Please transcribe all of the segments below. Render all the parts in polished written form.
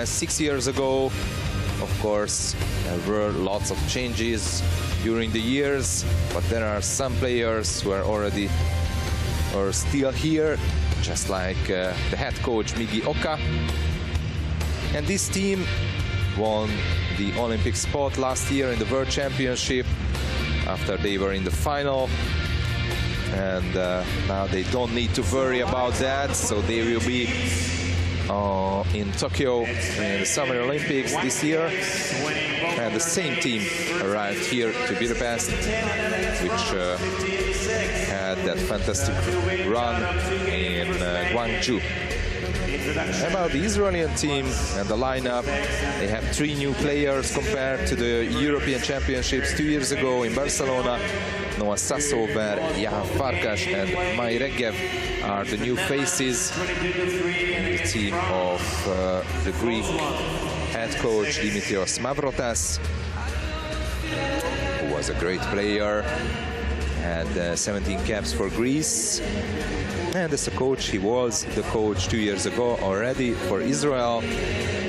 6 years ago, of course, there were lots of changes during the years, but there are some players who are already or still here, just like the head coach Migi Oka. And this team won the Olympic spot last year in the World Championship after they were in the final. And now they don't need to worry about that, so they will be in Tokyo in the Summer Olympics this year. And the same team arrived here to Budapest, which had that fantastic run in Gwangju. About the Israeli team and the lineup, they have 3 new players compared to the European Championships 2 years ago in Barcelona. Noah Sassover, Yahav Farkas and Mai Regev are the new faces in the team of the Greek head coach Dimitrios Mavrotas, who was a great player, had 17 caps for Greece. And as a coach, he was the coach 2 years ago already for Israel,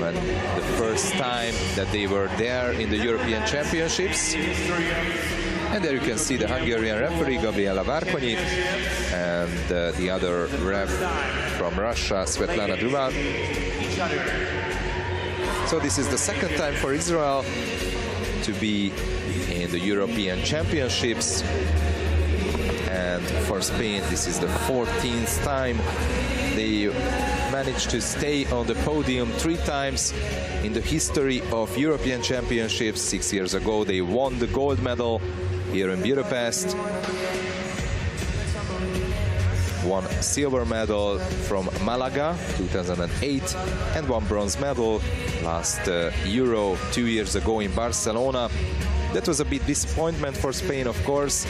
when the first time that they were there in the European Championships. And there you can see the Hungarian referee, Gabriela Várkonyi, and the other ref from Russia, Svetlana Duval. So this is the second time for Israel to be in the European Championships. And for Spain, this is the 14th time. They managed to stay on the podium 3 times in the history of European Championships. 6 years ago, they won the gold medal here in Budapest. 1 silver medal from Malaga, 2008, and 1 bronze medal last Euro 2 years ago in Barcelona. That was a bit disappointment for Spain, of course.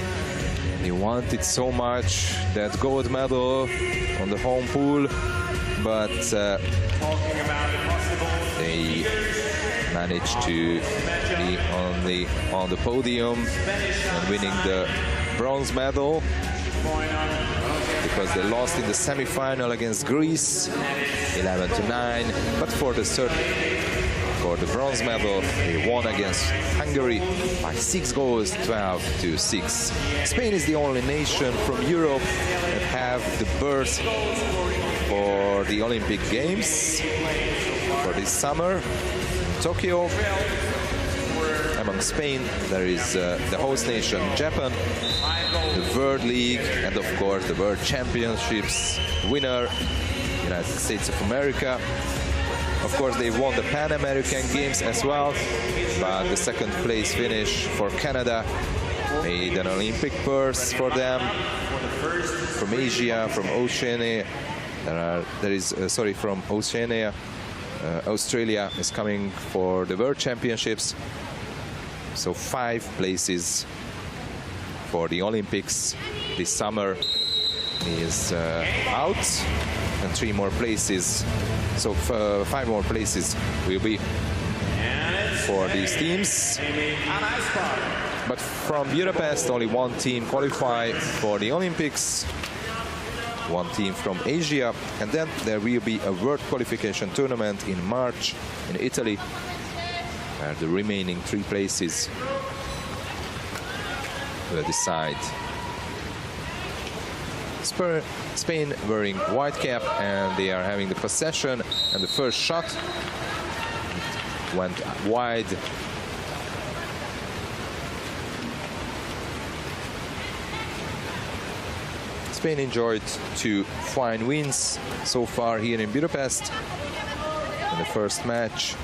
They wanted so much that gold medal on the home pool, but they managed to be on the podium and winning the bronze medal, because they lost in the semi-final against Greece 11-9, but for the bronze medal, they won against Hungary by 6 goals, 12-6. Spain is the only nation from Europe that have the berth for the Olympic Games for this summer in Tokyo. Among Spain, there is the host nation Japan, the World League, and of course the World Championships winner, United States of America. Of course, they won the Pan American Games as well, but the second place finish for Canada made an Olympic berth for them. From Asia, from Oceania, from Oceania, Australia is coming for the World Championships. So 5 places for the Olympics this summer is out, and 3 more places. So 5 more places will be for these teams. But from Budapest, only 1 team qualified for the Olympics. 1 team from Asia, and then there will be a World Qualification Tournament in March in Italy, where the remaining 3 places will decide. Spain wearing white cap, and they are having the possession, and the first shot went wide. Spain enjoyed 2 fine wins so far here in Budapest. In the first match,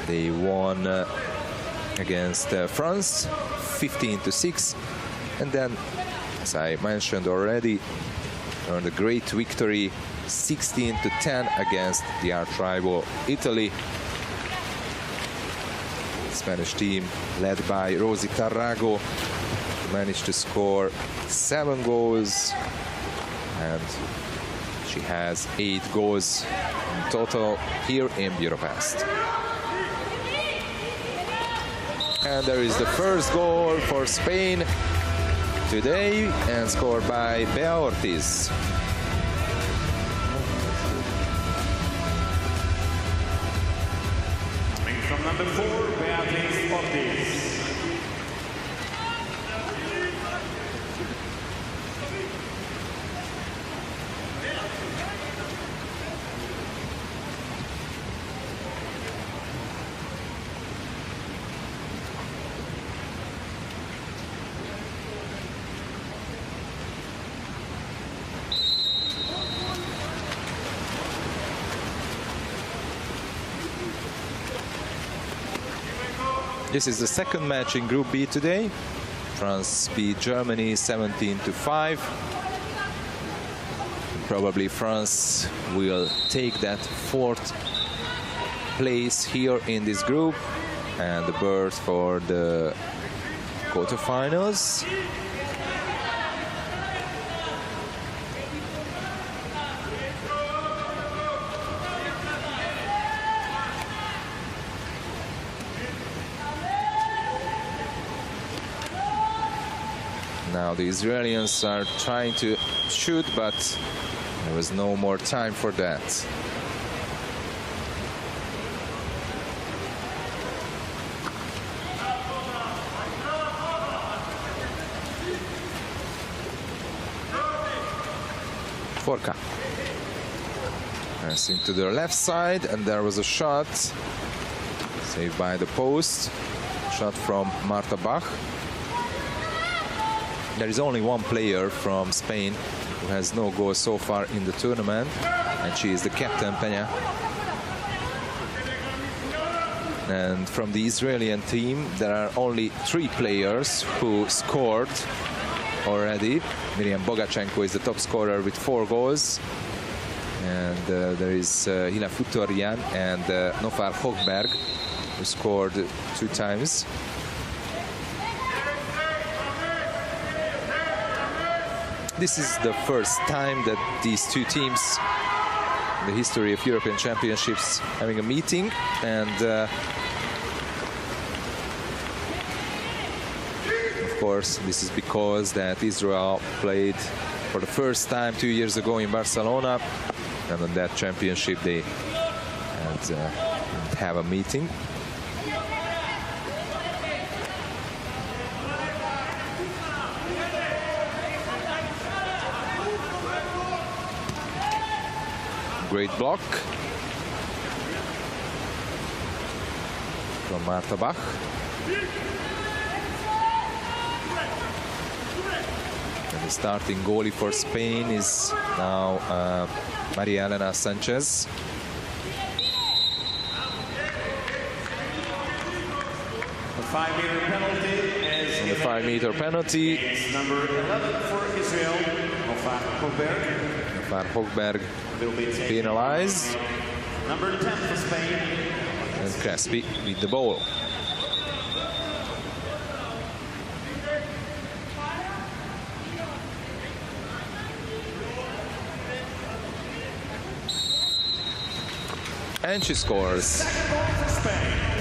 they won against France 15-6, and then, as I mentioned already, earned a great victory 16-10 against the arch-rival Italy. The Spanish team, led by Rosy Tarrago, managed to score 7 goals, and she has 8 goals in total here in Budapest. And there is the first goal for Spain today, and scored by Bea Ortiz. Number 4, Beatriz Ortiz. This is the second match in Group B today. France beat Germany 17-5. Probably France will take that fourth place here in this group and the berth for the quarterfinals. Now the Israelis are trying to shoot, but there was no more time for that. Forka. Passing to the left side, and there was a shot saved by the post. Shot from Marta Bach. There is only one player from Spain who has no goals so far in the tournament, and she is the captain, Peña. And from the Israeli team, there are only 3 players who scored already. Miriam Bogachenko is the top scorer with 4 goals. And there is Hila Futorian and Nofar Hogberg, who scored 2 times. This is the first time that these 2 teams in the history of European Championships having a meeting, and of course this is because that Israel played for the first time 2 years ago in Barcelona, and on that championship they didn't have a meeting. Great block from Marta Bach. And the starting goalie for Spain is now Maria Elena Sanchez. The 5-meter penalty is and the 5-meter penalty. It's number 11 for Israel, Nofar Hogberg. Nofar Hogberg penalized. Number 10 for Spain. And Crespi with the ball. And she scores.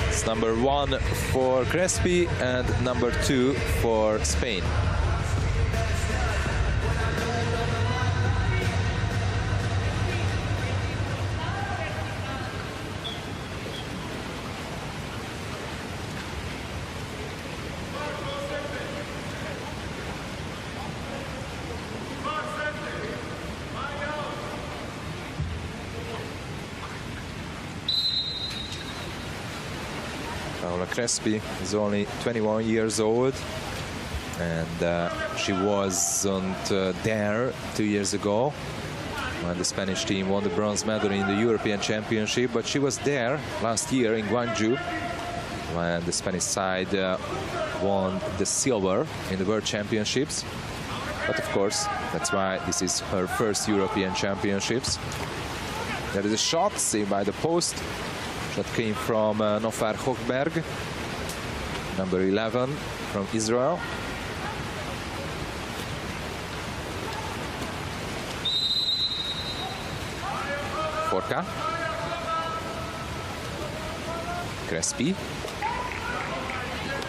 It's number 1 for Crespi and number 2 for Spain. Crespi is only 21 years old, and she wasn't there 2 years ago when the Spanish team won the bronze medal in the European Championship, but she was there last year in Gwangju when the Spanish side won the silver in the World Championships. But of course, that's why this is her first European Championships. There is a shot saved by the post. That came from Nofar Hogberg, number 11 from Israel. Forka. Crespi.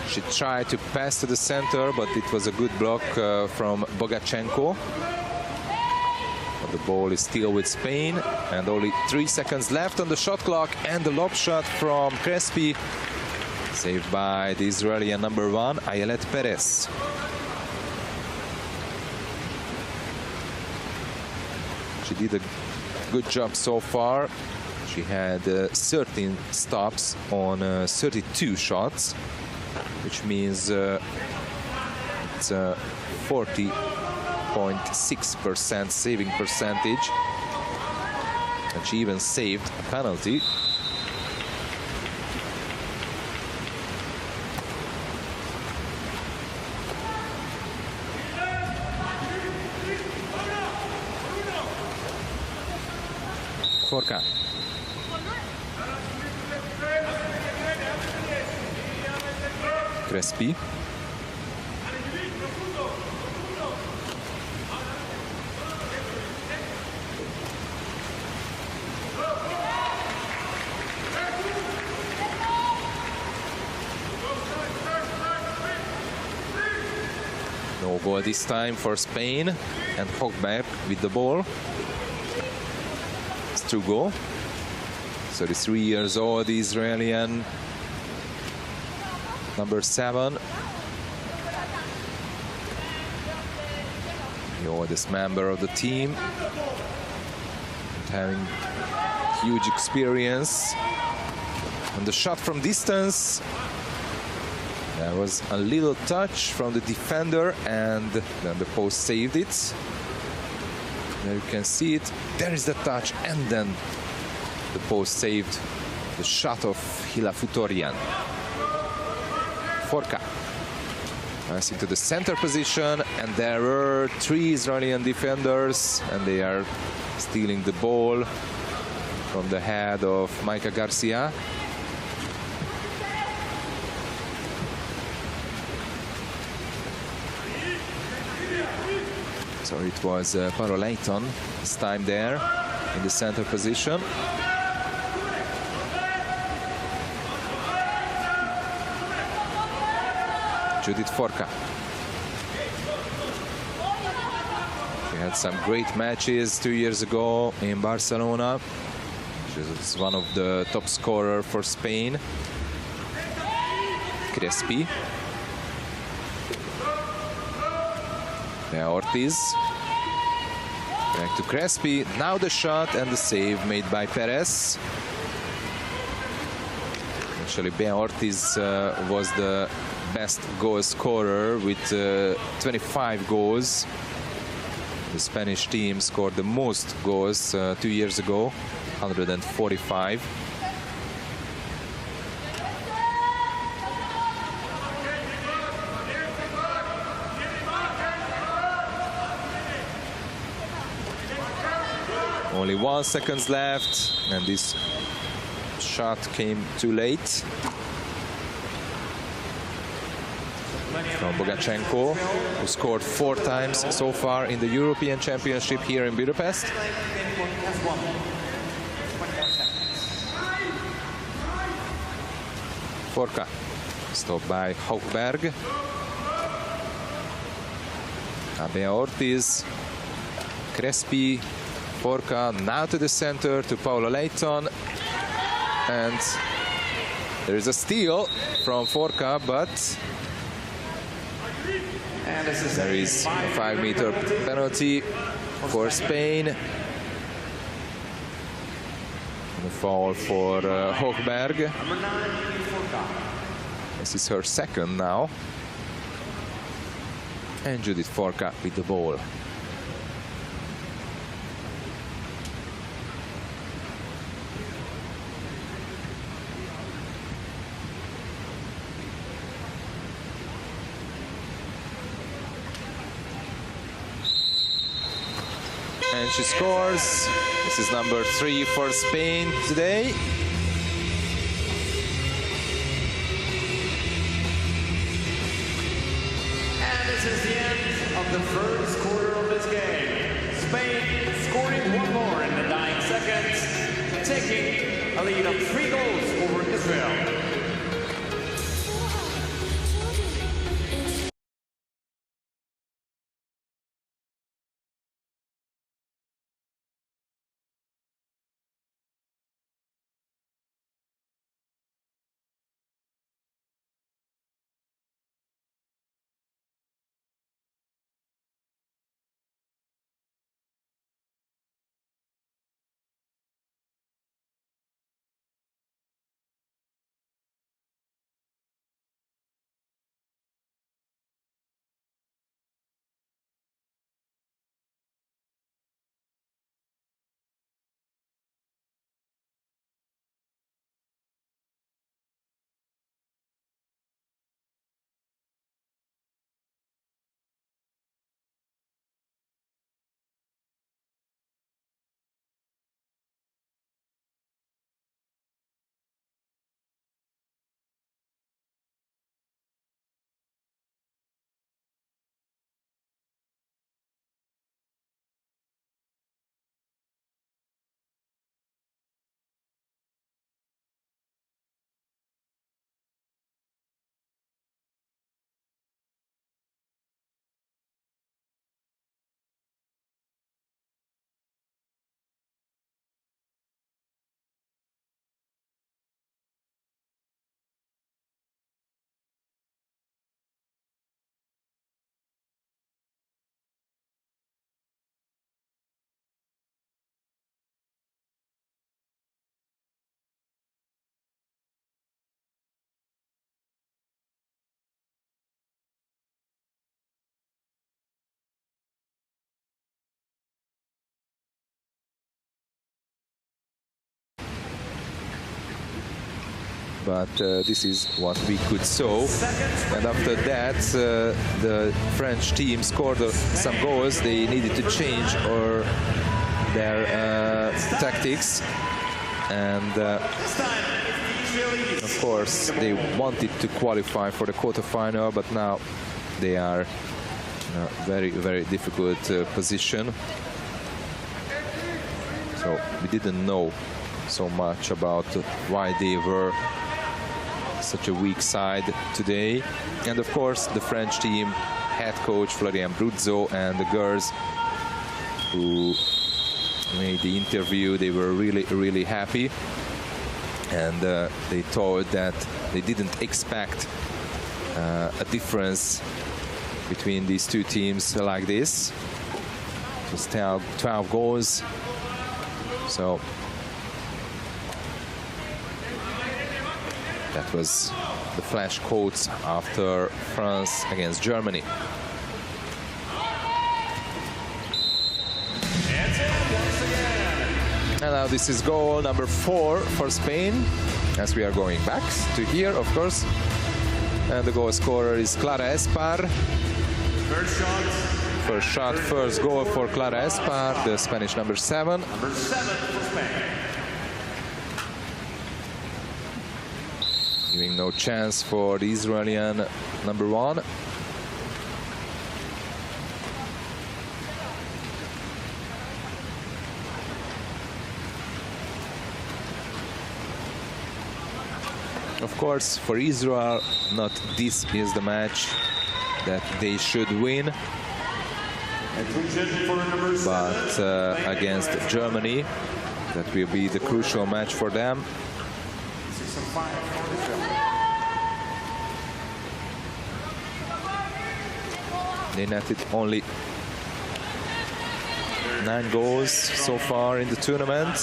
She tried to pass to the center, but it was a good block from Bogachenko. But the ball is still with Spain, and only 3 seconds left on the shot clock, and the lob shot from Crespi Saved by the Israeli number 1, Ayelet Perez. She did a good job so far. She had 13 stops on 32 shots, which means it's a 40.6% saving percentage. And she even saved a penalty. Forca. Crespi. No goal this time for Spain, and Hochberg with the ball. Strugo, 33 years old, the Israeli number 7. The oldest member of the team, and having huge experience. And the shot from distance, there was a little touch from the defender, and then the post saved it. There you can see it. There is the touch, and then the post saved the shot of Hila Futorian. Forca passing to the center position, and there were 3 Israeli defenders, and they are stealing the ball from the head of Micah Garcia. So it was Paolo Leighton this time there in the center position. Judith Forca. She had some great matches 2 years ago in Barcelona. She was one of the top scorers for Spain. Crespi. Ortiz. Back to Crespi. Now the shot and the save made by Perez. Actually, Ben Ortiz was the best goal scorer with 25 goals. The Spanish team scored the most goals 2 years ago, 145. Only 1 second left, and this shot came too late from Bogachenko, who scored 4 times so far in the European Championship here in Budapest. Forca, stopped by Hochberg. Abea Ortiz, Crespi, Forca, now to the center to Paolo Leighton, and there is a steal from Forca, but there is a 5-meter penalty for Spain. And a foul for Hochberg. This is her second now. And Judith Forca with the ball. And she scores. This is number 3 for Spain today. And this is the end of the first quarter of this game. Spain scoring 1 more in the 9 seconds, taking a lead of 3 goals over Israel. but this is what we could saw. And after that, the French team scored some goals. They needed to change their tactics, and of course they wanted to qualify for the quarterfinal, but now they are in a very, very difficult position. So we didn't know so much about why they were such a weak side today. And of course the French team, head coach Florian Bruzzo, and the girls who made the interview, they were really, really happy. And they told that they didn't expect a difference between these two teams like this. It was 12 goals. So that was the flash quotes after France against Germany. And now this is goal number 4 for Spain, as we are going back to here, of course. And the goal scorer is Clara Espar. First shot, first goal for Clara Espar, the Spanish number 7. Number 7 for Spain. Giving no chance for the Israeli number 1. Of course, for Israel, not this is the match that they should win, but against Germany, that will be the crucial match for them. They netted only 9 goals so far in the tournament.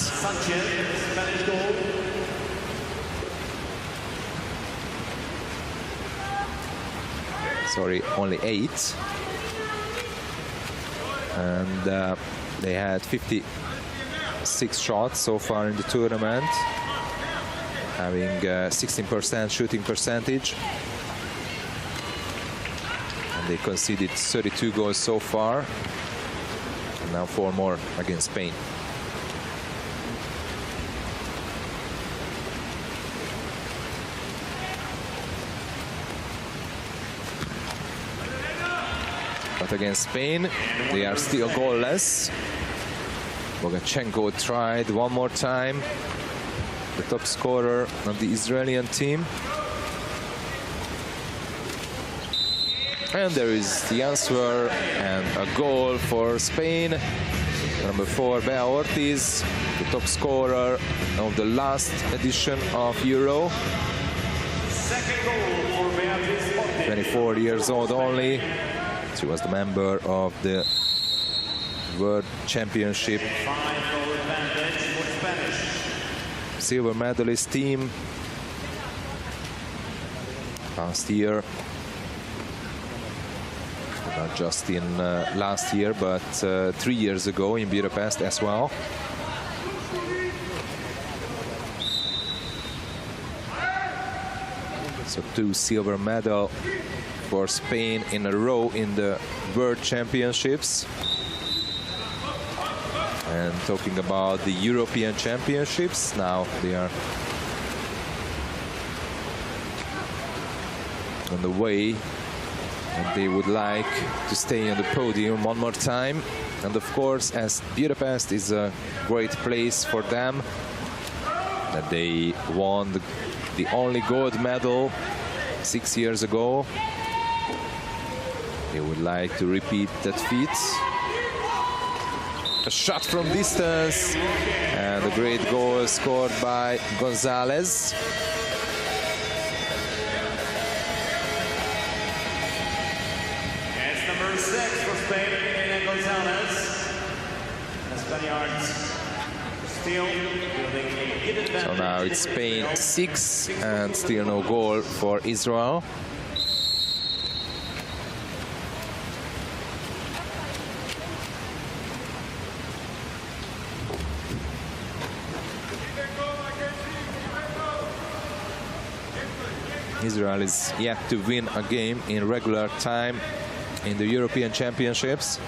Sorry, only 8. And they had 56 shots so far in the tournament, having 16% shooting percentage. And they conceded 32 goals so far. And now 4 more against Spain. But against Spain, they are still goalless. Bogachenko tried one more time, the top scorer of the Israeli team. And there is the answer, and a goal for Spain. Number 4, Bea Ortiz, the top scorer of the last edition of Euro. Second goal for Beatriz Ortiz. 24 years old only. She was the member of the World Championship silver medalist team last year. Not just in last year, but 3 years ago in Budapest as well. So 2 silver medals for Spain in a row in the World Championships. And talking about the European Championships, now they are on the way, and they would like to stay on the podium one more time. And of course, as Budapest is a great place for them, that they won the only gold medal 6 years ago, they would like to repeat that feat. A shot from distance, and a great goal scored by Gonzalez. It's number 6 for Spain, and Gonzalez. The Spaniards still building a good advantage. So now it's Spain 6, and still no goal for Israel. Israel is yet to win a game in regular time in the European Championships.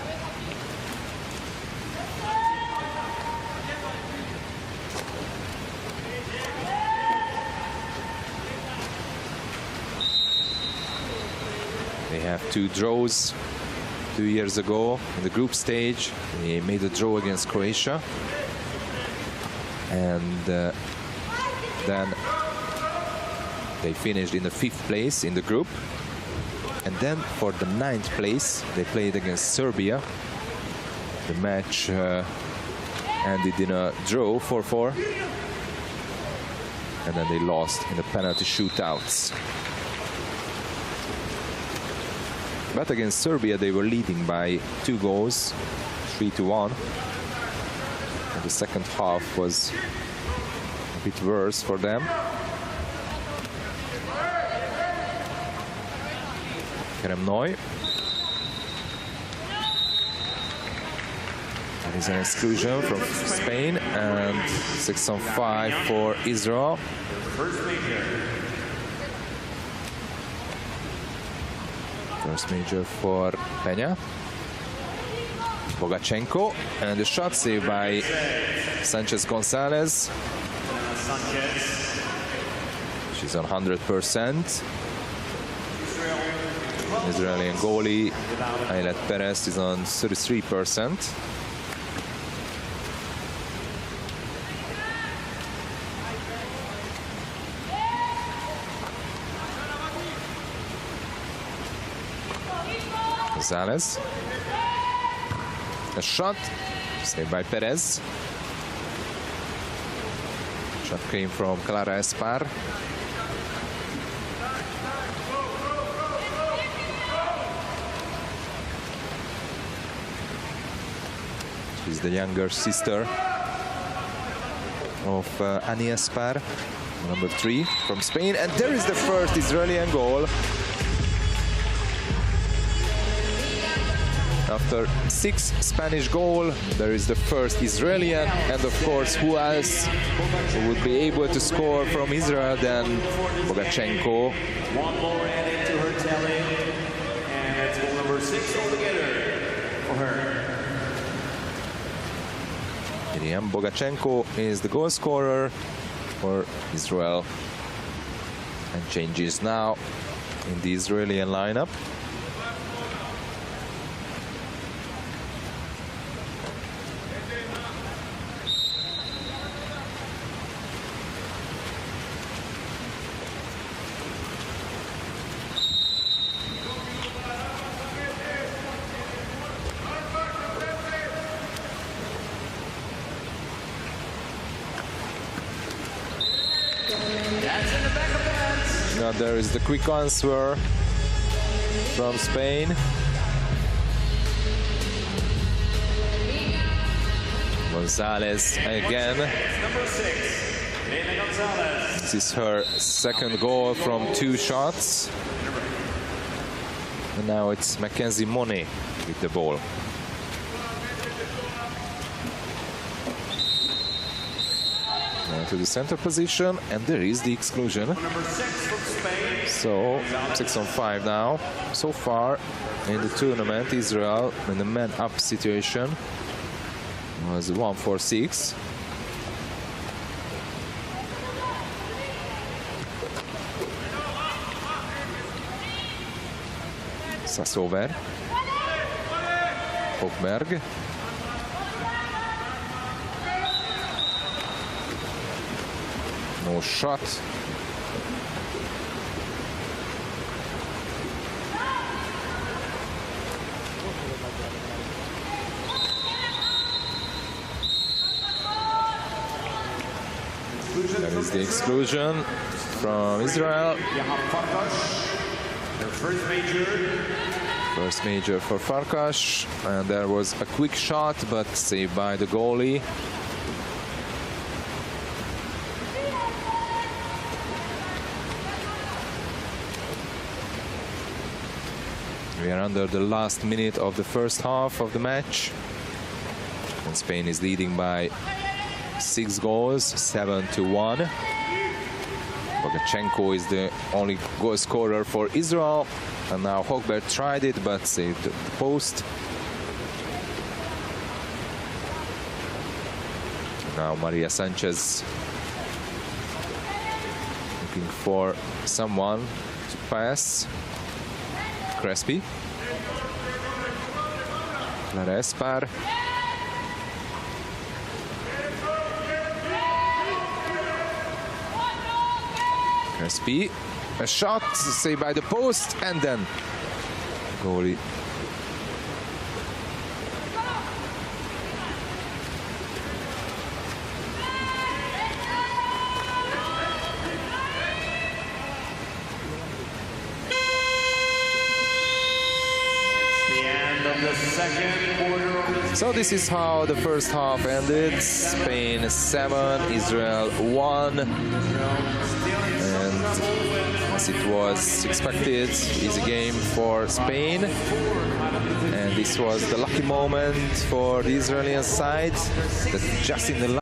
They have 2 draws 2 years ago in the group stage. They made a draw against Croatia, and then they finished in the 5th place in the group. And then for the 9th place, they played against Serbia. The match ended in a draw, 4-4. And then they lost in the penalty shootouts. But against Serbia, they were leading by 2 goals, 3-1. And the second half was a bit worse for them. Kerem. There is an exclusion from Spain, and 6-on-5 for Israel. First major for Peña. Bogachenko, and the shot saved by Sanchez Gonzalez. She's on 100%. Israeli goalie Aylet Perez is on 33%. Gonzalez. A shot saved by Perez. Shot came from Clara Espar. She's the younger sister of Ani Espar, number 3 from Spain. And there is the first Israeli goal. After 6 Spanish goals, there is the first Israeli, and of course, who else would be able to score from Israel than Bogachenko. One more added to her tally, and that's goal number 6 altogether for her. Miriam Bogachenko is the goal scorer for Israel, and changes now in the Israeli lineup. Now there is the quick answer from Spain. Gonzalez again. This is her second goal from 2 shots. And now it's Mackenzie Monet with the ball. To the center position, and there is the exclusion. So 6-on-5 now. So far in the tournament, Israel in the man-up situation was 1-4-6. Sassover, Hofberg. No shot. That is the exclusion from Israel. First major for Farkas, and there was a quick shot, but saved by the goalie. We are under the last minute of the first half of the match, and Spain is leading by 6 goals, 7-1. Lukashenko is the only goal scorer for Israel. And now Hogberg tried it, but saved the post. Now Maria Sanchez looking for someone to pass. Crespi. Clara Espar. Crespi. A shot saved by the post, and then goalie. So this is how the first half ended. Spain 7, Israel 1. And as it was expected, easy game for Spain. And this was the lucky moment for the Israeli side, that just in the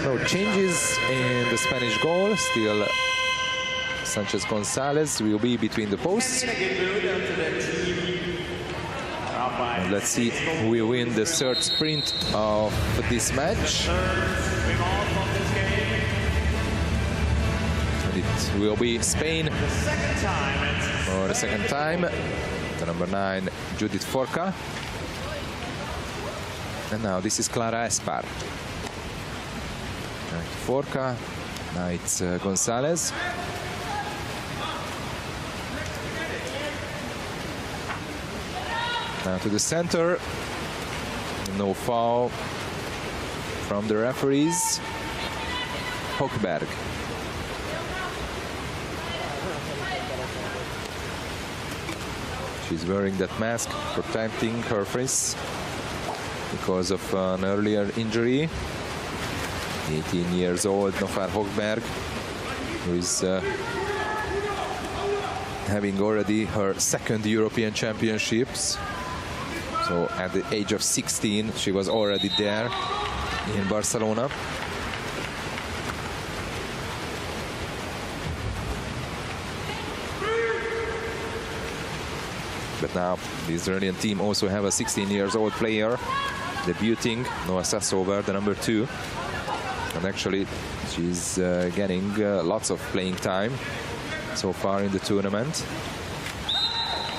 no changes in the Spanish goal. Still Sanchez Gonzalez will be between the posts. And let's see who will win the third sprint of this match. And it will be Spain for the second time. The number 9, Judith Forca. And now this is Clara Espar. Forca, now it's Gonzalez. Now to the center. No foul from the referees. Hogberg. She's wearing that mask, protecting her face because of an earlier injury. 18 years old, Nofar Hogberg, who is having already her second European Championships. So at the age of 16, she was already there in Barcelona. But now the Israeli team also have a 16-year-old player debuting, Noah Sassover, the number 2. And actually, she's getting lots of playing time so far in the tournament.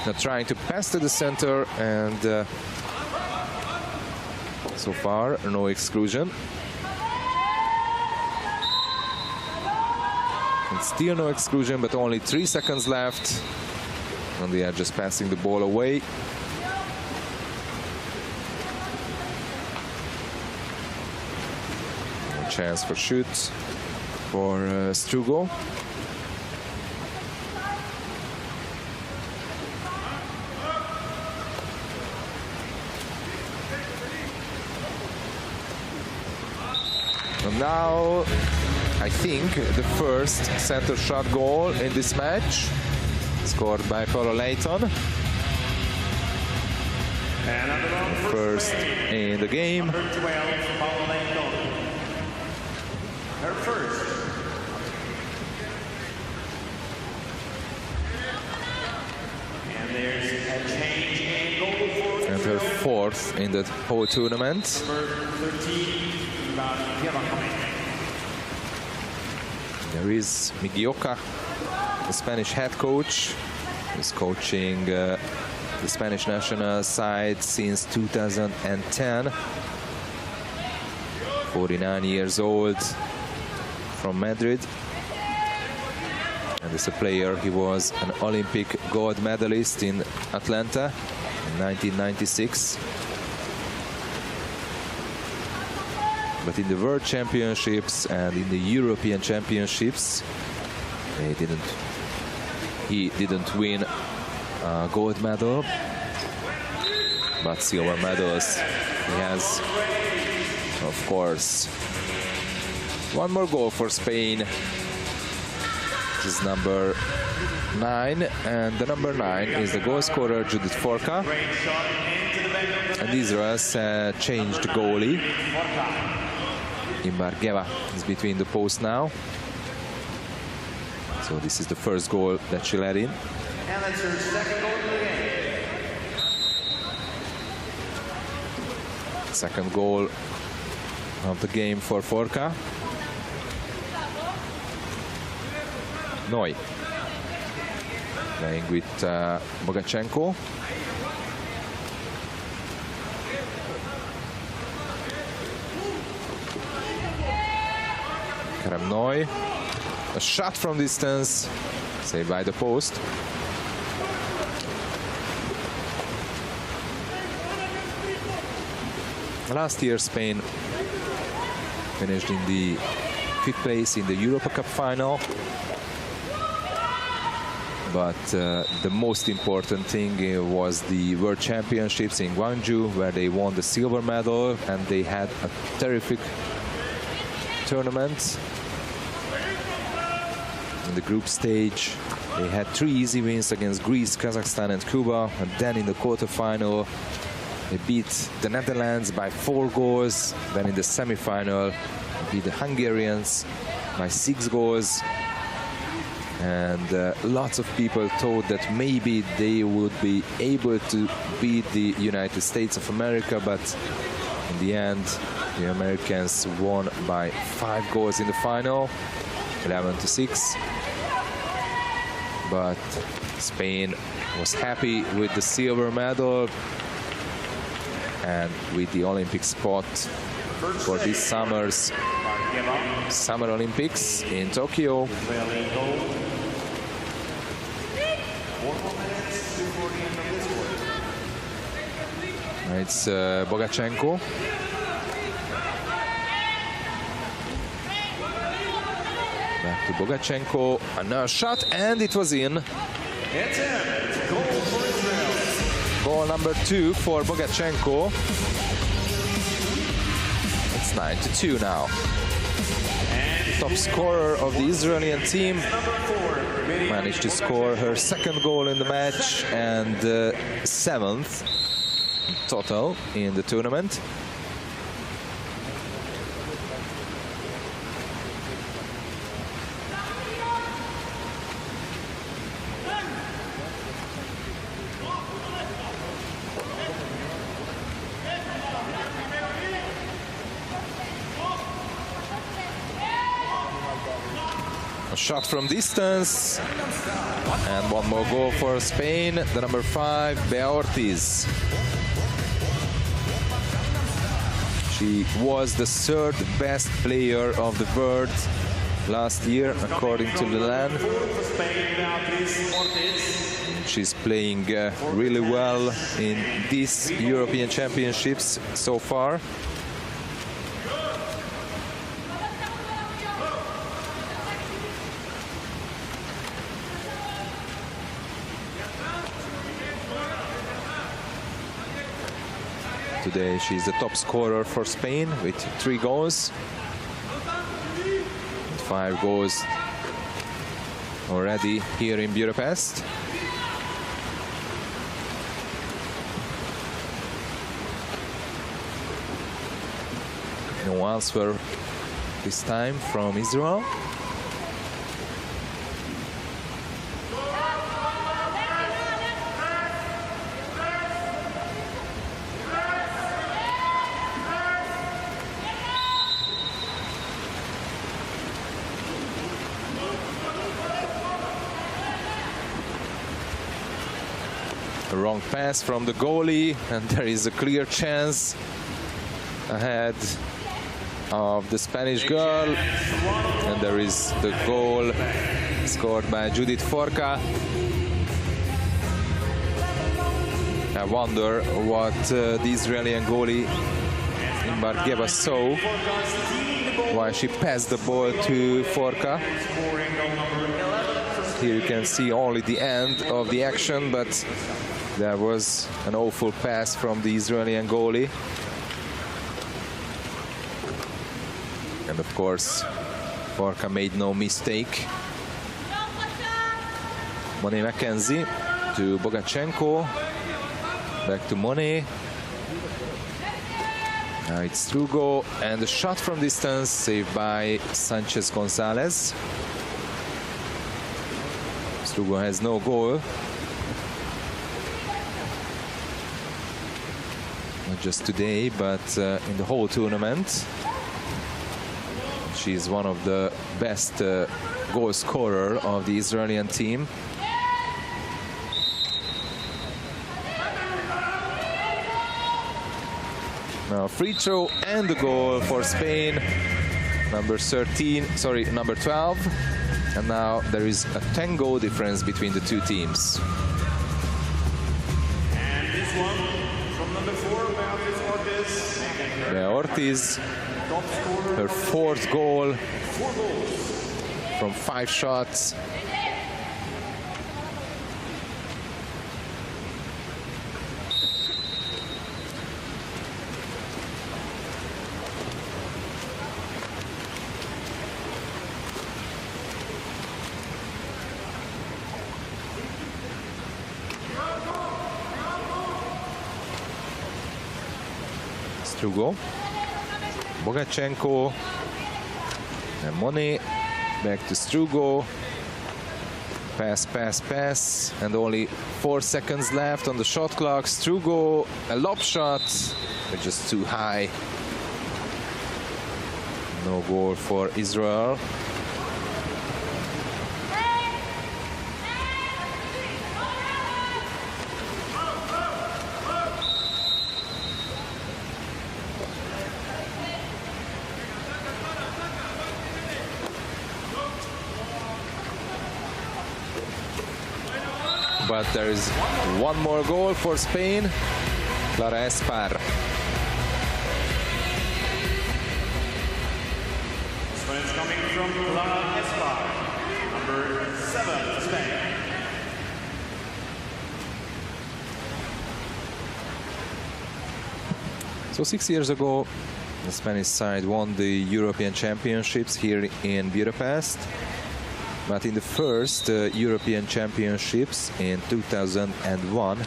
Now trying to pass to the center, and so far no exclusion. And still no exclusion, but only 3 seconds left. And they are just passing the ball away. No chance for shoot for Strugo. And now, I think, the first center shot goal in this match, scored by Paula Layton. First in the game. Number 12, Paula Layton. Her first. And there's a change in goal for And her fourth in the whole tournament. number 13, There is Migioka, the Spanish head coach. He's coaching the Spanish national side since 2010. 49 years old, from Madrid. And as a player, he was an Olympic gold medalist in Atlanta in 1996. But in the World Championships and in the European Championships, he didn't win a gold medal, but silver medals he has, of course. One more goal for Spain. This is number 9, and the number 9 is the goal scorer Judith Forka. And Israel changed goalie. Imbargeva is between the posts now. So this is the first goal that she let in. And that's her second goal of the game. Second goal of the game for Forka. Noy playing with Bogachenko. Kerem Noy, a shot from distance, saved by the post. Last year, Spain finished in the 5th place in the Europa Cup final. But the most important thing was the World Championships in Gwangju, where they won the silver medal, and they had a terrific tournament. In the group stage, they had 3 easy wins against Greece, Kazakhstan and Cuba, and then in the quarterfinal they beat the Netherlands by 4 goals. Then in the semi-final they beat the Hungarians by 6 goals. And lots of people thought that maybe they would be able to beat the United States of America, but in the end the Americans won by 5 goals in the final, 11-6. But Spain was happy with the silver medal and with the Olympic spot for this summer's Summer Olympics in Tokyo. It's Bogachenko. Back to Bogachenko, another shot, and it was in. It's in. It's a goal for Israel. Goal number 2 for Bogachenko. It's 9-2 now. Top scorer of the Israeli team managed to score her 2nd goal in the match and 7th total in the tournament. Shot from distance, and one more goal for Spain, the number 5, Bea Ortiz. She was the 3rd best player of the world last year, according to the LAN. She's playing really well in these European Championships so far. Today she's the top scorer for Spain with 3 goals. 5 goals already here in Budapest. No answer this time from Israel. A wrong pass from the goalie, and there is a clear chance ahead of the Spanish girl, and there is the goal scored by Judith Forca. I wonder what the Israeli goalie Imbargeva saw, why she passed the ball to Forca. Here you can see only the end of the action, but there was an awful pass from the Israeli goalie. And of course, Forca made no mistake. Monet Mackenzie to Bogachenko. Back to Monet. Now it's Strugo, and a shot from distance saved by Sanchez Gonzalez. Strugo has no goal. Not just today, but in the whole tournament. She's one of the best goal scorer of the Israeli team. Now free throw and the goal for Spain. Number 12. And now there is a 10-goal difference between the two teams. And this one from number 4, Bea Ortiz, her 4th goal from 5 shots. Strugo, Bogachenko, and Monet. Back to Strugo. Pass, pass, pass, and only 4 seconds left on the shot clock. Strugo, a lob shot, but just too high. No goal for Israel. But there is one more goal for Spain. Clara Espar. This one is coming from Clara Espar, number 7, Spain. So 6 years ago, the Spanish side won the European Championships here in Budapest. But in the first European Championships in 2001,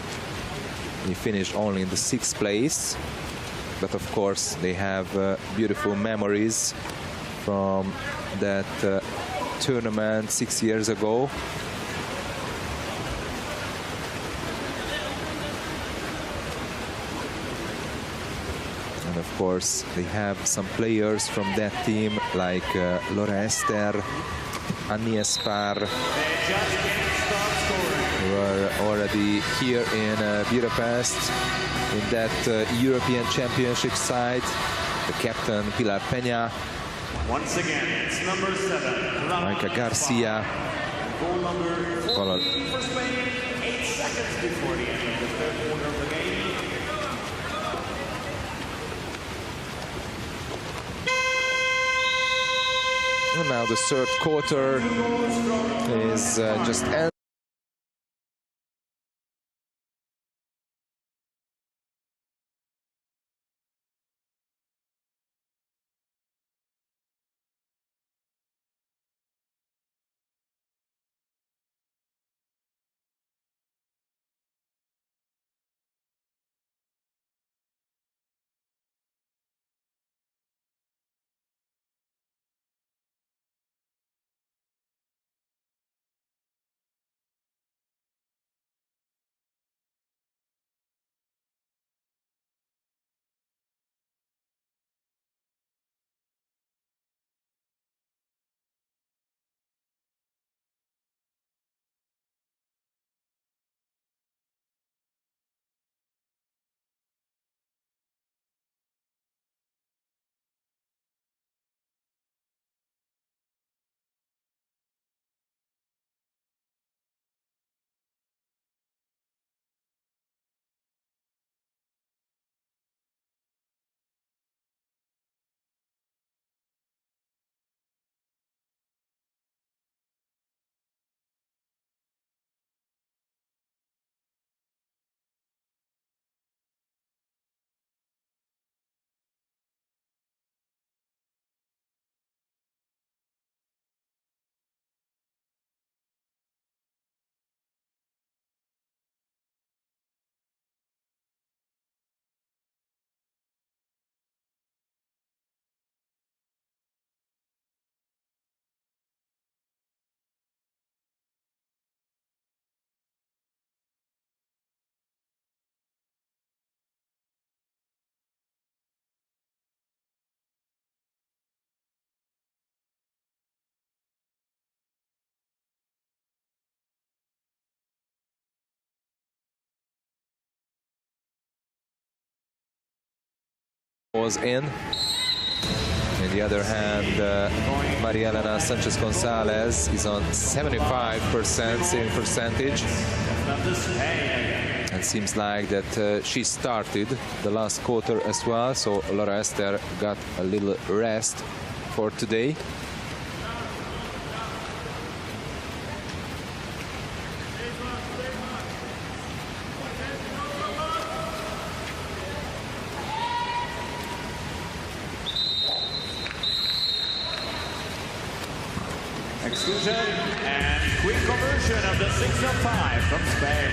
He finished only in the 6th place. But of course, they have beautiful memories from that tournament 6 years ago. And of course, they have some players from that team like Laura Ester, Annie Espar, who were already here in Budapest in that European Championship side. The captain, Pilar Peña. Once again, it's number 7, Maika Garcia. goal number 14 for Spain, 8 seconds before the end of the 3rd quarter of the game. And now the 3rd quarter is just ended. Was in. On the other hand, Maria Elena Sanchez-Gonzalez is on 75% saving percentage. And seems like that she started the last quarter as well, so Laura Ester got a little rest for today. Exclusion and quick conversion of the 6-5 from Spain.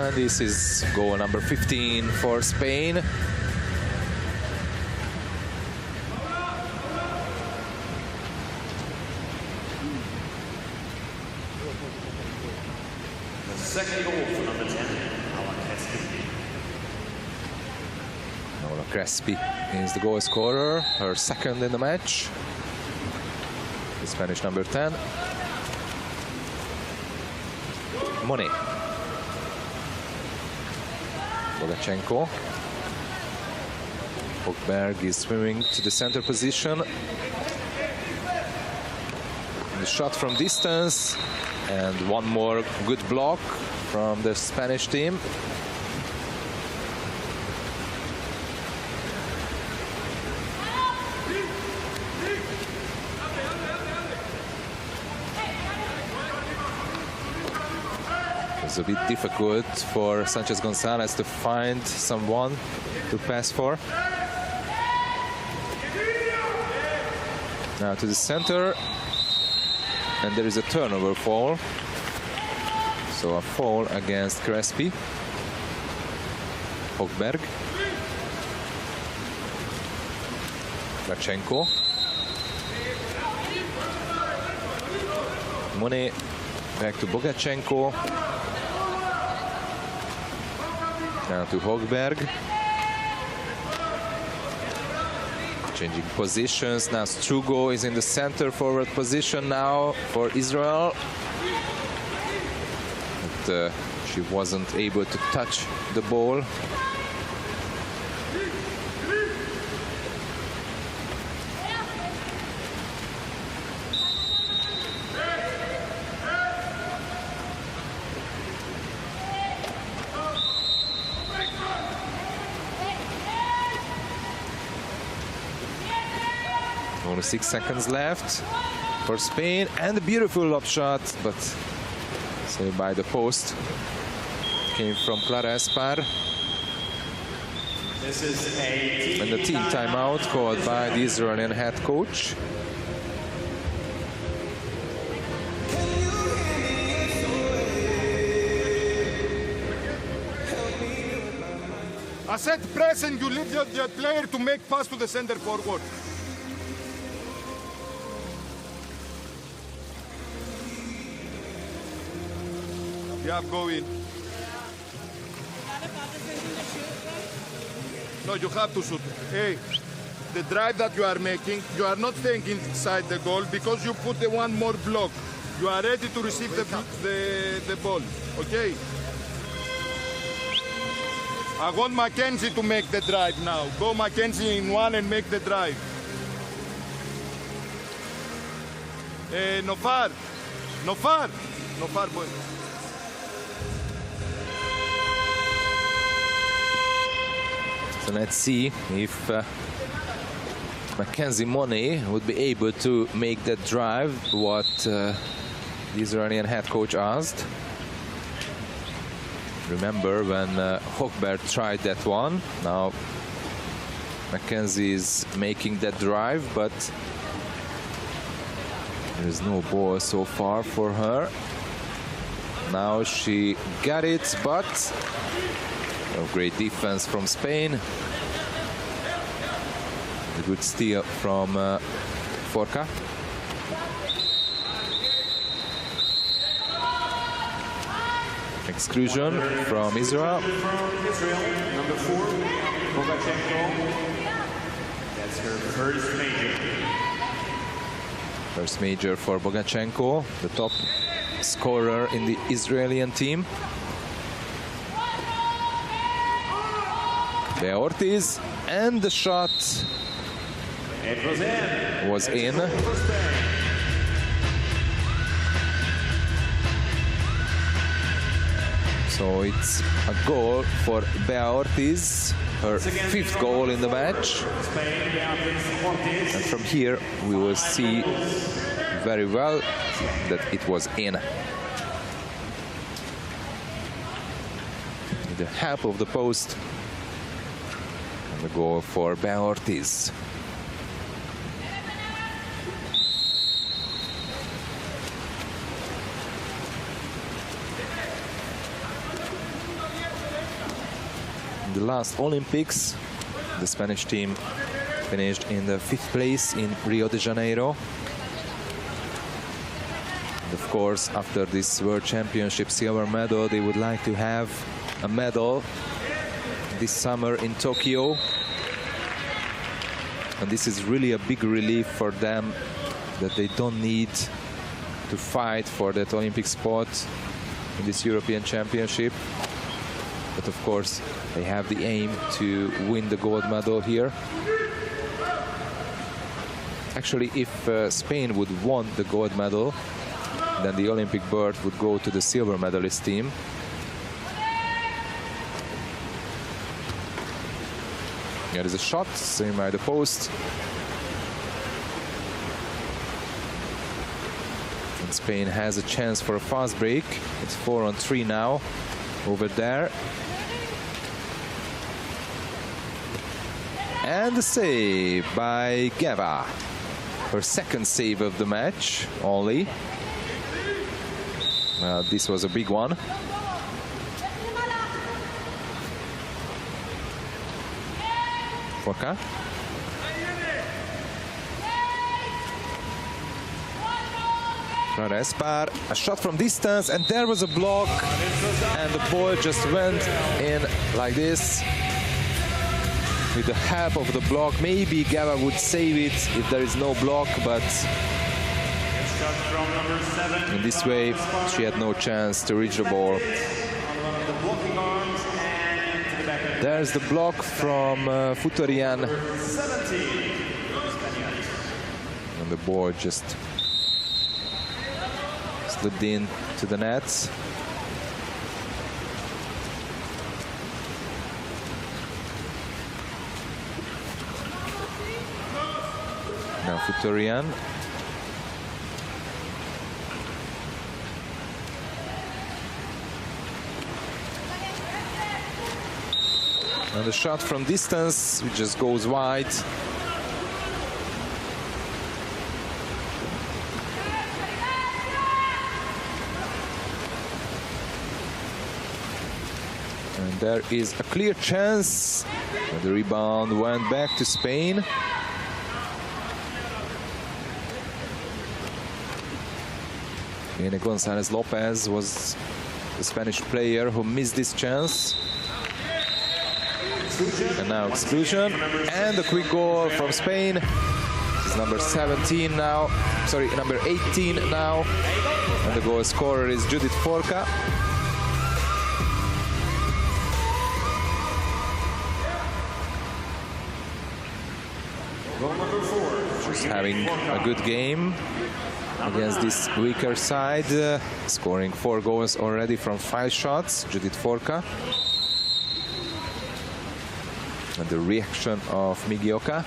And this is goal number 15 for Spain. The second goal for number 10, Paola Crespi is the goal scorer, her second in the match. The Spanish number 10. Monet. Bogachenko. Hochberg is swimming to the center position. The shot from distance. And one more good block from the Spanish team. It's a bit difficult for Sanchez-Gonzalez to find someone to pass for. Now to the center, and there is a turnover foul. So a foul against Crespi. Hogberg. Gachenko. Monet back to Bogachenko. Now to Hogberg. Changing positions. Now Strugo is in the center forward position now for Israel. But she wasn't able to touch the ball. Only 6 seconds left for Spain, and a beautiful lob shot, but saved by the post. Came from Clara Espar. This is a And the team timeout called by the Israeli head coach. I said press and you leave the player to make pass to the center forward. Yeah, go in. No, you have to shoot. Hey, the drive that you are making, you are not staying inside the goal because you put the one more block. You are ready to receive the ball, okay? I want Mackenzie to make the drive now. Go Mackenzie in one and make the drive. No far, boy. So let's see if Mackenzie Monet would be able to make that drive, what the Israeli head coach asked. Remember when Hogberg tried that one. Now Mackenzie is making that drive, but there is no ball so far for her. Now she got it, but great defense from Spain. A good steal from Forka. Exclusion from Israel. Number 4, Bogachenko. That's her first major. First major for Bogachenko, the top scorer in the Israeli team. Bea Ortiz, and the shot was in. So it's a goal for Bea Ortiz, her 5th goal in the match. And from here we will see very well that it was in. With the help of the post. And the goal for Bea Ortiz. In the last Olympics, the Spanish team finished in the 5th place in Rio de Janeiro. And of course, after this World Championship silver medal, they would like to have a medal this summer in Tokyo. And this is really a big relief for them, that they don't need to fight for that Olympic spot in this European Championship. But of course, they have the aim to win the gold medal here. Actually, if Spain would want the gold medal, then the Olympic berth would go to the silver medalist team. There is a shot, saved by the post. And Spain has a chance for a fast break. It's 4-on-3 now over there. And a save by Geva. Her 2nd save of the match only. This was a big one. Forka. Espar, a shot from distance, and there was a block, and the ball just went in like this. With the help of the block, maybe Gava would save it if there is no block, but in this way she had no chance to reach the ball. There's the block from Futorian, and the ball just slipped in to the nets. Now Futorian. And the shot from distance, which just goes wide. And there is a clear chance. And the rebound went back to Spain. Irene González Lopez was the Spanish player who missed this chance. And now exclusion, and a quick goal from Spain. This is number 17 now, sorry, number 18 now. And the goal scorer is Judith Forka. She's having a good game against this weaker side, scoring 4 goals already from 5 shots, Judith Forka. And the reaction of Migioka.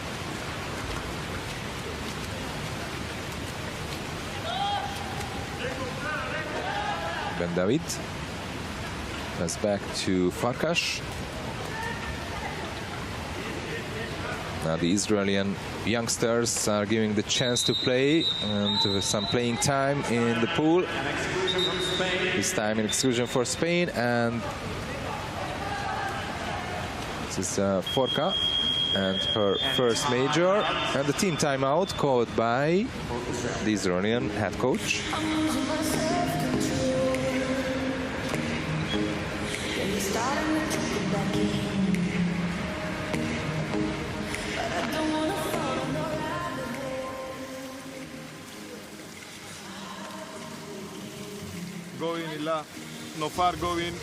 Ben David. Pass back to Farkas. Now the Israeli youngsters are giving the chance to play and some playing time in the pool. This time in exclusion for Spain, and this is Forka and her first major, and the team timeout called by the Israeli head coach. Go in, Ila. No far, go in.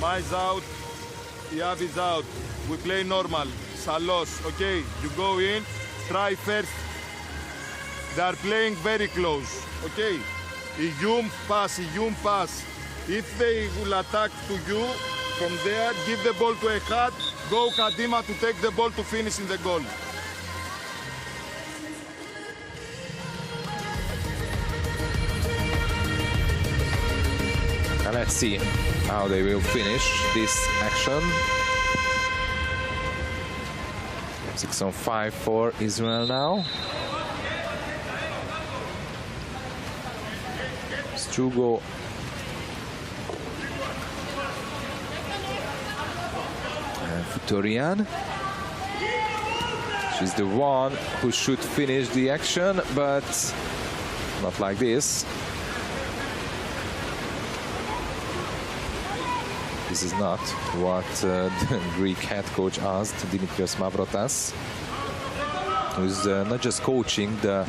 Mai's out. Iav is out. We play normal. Salos, okay? You go in, try first. They are playing very close, okay? Iyum pass, Iyum pass. If they will attack to you from there, give the ball to Ehad. Go Kadima to take the ball to finish in the goal. And let's see how they will finish this action. 6-on-5 for Israel now. Strugo. And Futorian. She's the one who should finish the action, but not like this. This is not what the Greek head coach asked, Dimitrios Mavrotas, who's not just coaching the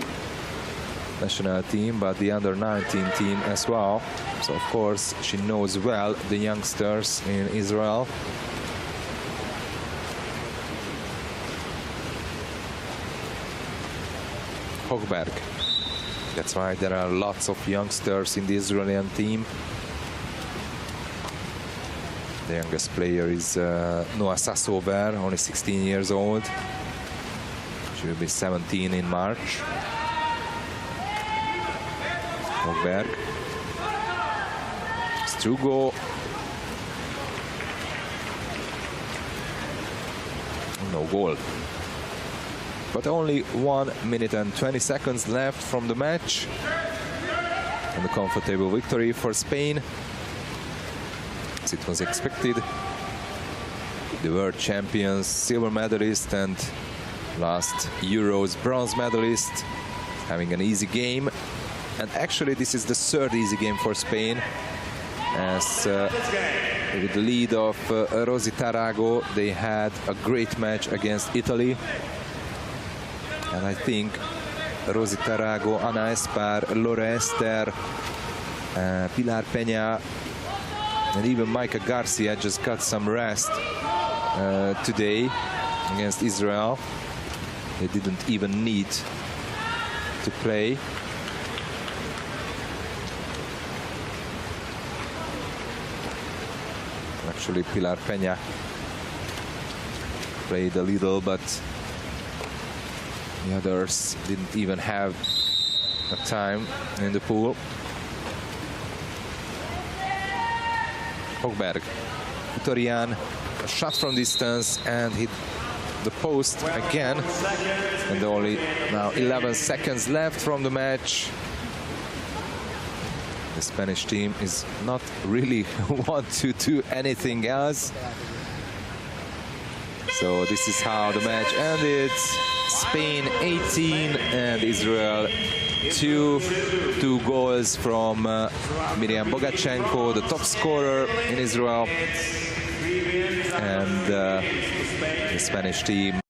national team, but the under-19 team as well. So, of course, she knows well the youngsters in Israel. Hochberg. That's why there are lots of youngsters in the Israeli team. The youngest player is Noah Sassover, only 16 years old. She will be 17 in March. Hochberg. Strugo. No goal. but only 1 minute and 20 seconds left from the match. And a comfortable victory for Spain, as it was expected. The world champions, silver medalist, and last Euros bronze medalist, having an easy game. And actually this is the third easy game for Spain, as with the lead of Rosy Tarago, they had a great match against Italy. And I think Rosy Tarago, Ana Espar, Laura Ester, Pilar Peña, and even Maika Garcia just got some rest today against Israel. They didn't even need to play. Actually, Pilar Peña played a little, but the others didn't even have a time in the pool. Hogberg, Vitorian, a shot from distance and hit the post again. And only now 11 seconds left from the match. The Spanish team is not really want to do anything else. So this is how the match ended. Spain 18 and Israel 2. 2 goals from Miriam Bogachenko, the top scorer in Israel. And the Spanish team